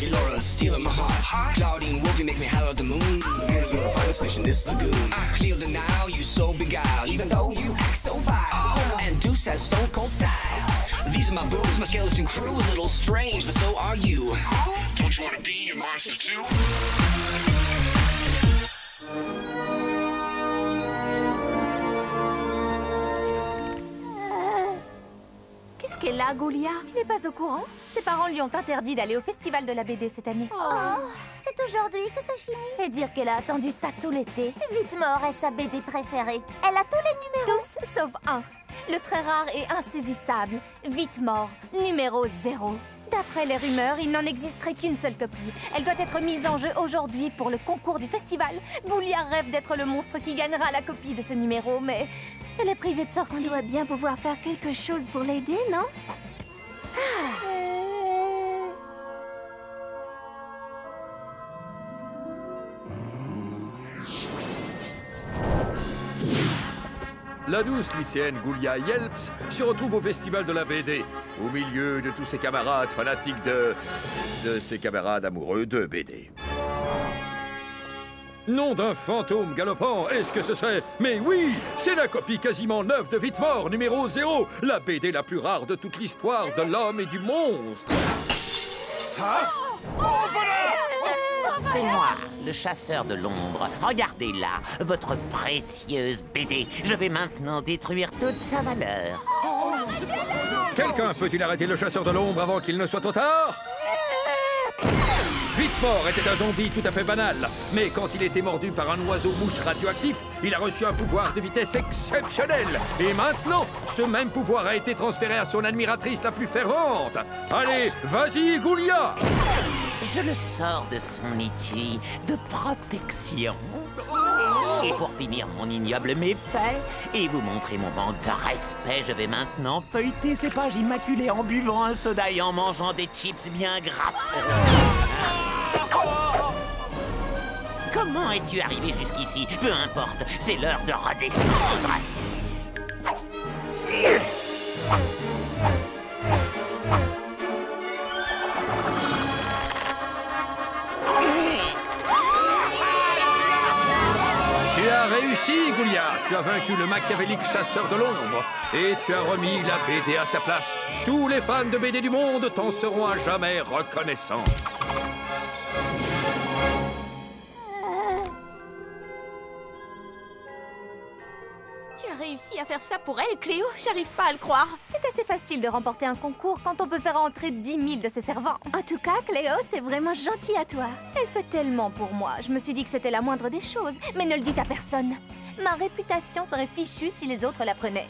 Jackie Laura stealing my heart. Claudine Wolf, you make me holler at the moon. And you're the finest fish in this lagoon. I clear the now, you so beguiled, even though you act so vile. And Deuce has stone cold style. These are my boobs, my skeleton crew, a little strange, but so are you. Don't you wanna be a monster too? Qu'est-ce qu'elle a, Goulia? Tu n'es pas au courant? Ses parents lui ont interdit d'aller au festival de la BD cette année. Oh, c'est aujourd'hui que c'est fini. Et dire qu'elle a attendu ça tout l'été. Vitmore est sa BD préférée. Elle a tous les numéros. Tous sauf un. Le très rare et insaisissable Vitmore, numéro 0. D'après les rumeurs, il n'en existerait qu'une seule copie. Elle doit être mise en jeu aujourd'hui pour le concours du festival. Goulia rêve d'être le monstre qui gagnera la copie de ce numéro, mais elle est privée de sortie. On doit bien pouvoir faire quelque chose pour l'aider, non? La douce lycéenne Goulia Yelps se retrouve au festival de la BD, au milieu de tous ses camarades fanatiques de ses camarades amoureux de BD. Nom d'un fantôme galopant, est-ce que ce serait... Mais oui, c'est la copie quasiment neuve de Vitmore, numéro 0, la BD la plus rare de toute l'histoire de l'homme et du monstre. Hein? Oh, voilà! C'est moi, le chasseur de l'ombre. Regardez là, votre précieuse BD. Je vais maintenant détruire toute sa valeur. Quelqu'un peut-il arrêter le chasseur de l'ombre avant qu'il ne soit trop tard? Vitmore était un zombie tout à fait banal, mais quand il était mordu par un oiseau-mouche radioactif, il a reçu un pouvoir de vitesse exceptionnel. Et maintenant, ce même pouvoir a été transféré à son admiratrice la plus fervente. Allez, vas-y, Goulia! Je le sors de son étui de protection. Et pour finir mon ignoble méfait et vous montrer mon manque de respect, je vais maintenant feuilleter ces pages immaculées en buvant un soda et en mangeant des chips bien grasses. Comment es-tu arrivé jusqu'ici? Peu importe, c'est l'heure de redescendre. Tu as réussi, Goulia. Tu as vaincu le machiavélique chasseur de l'ombre. Et tu as remis la BD à sa place. Tous les fans de BD du monde t'en seront à jamais reconnaissants. Tu as réussi à faire ça pour elle, Cléo? J'arrive pas à le croire. C'est assez facile de remporter un concours quand on peut faire entrer 10 000 de ses servants. En tout cas, Cléo, c'est vraiment gentil à toi. Elle fait tellement pour moi. Je me suis dit que c'était la moindre des choses. Mais ne le dites à personne. Ma réputation serait fichue si les autres l'apprenaient.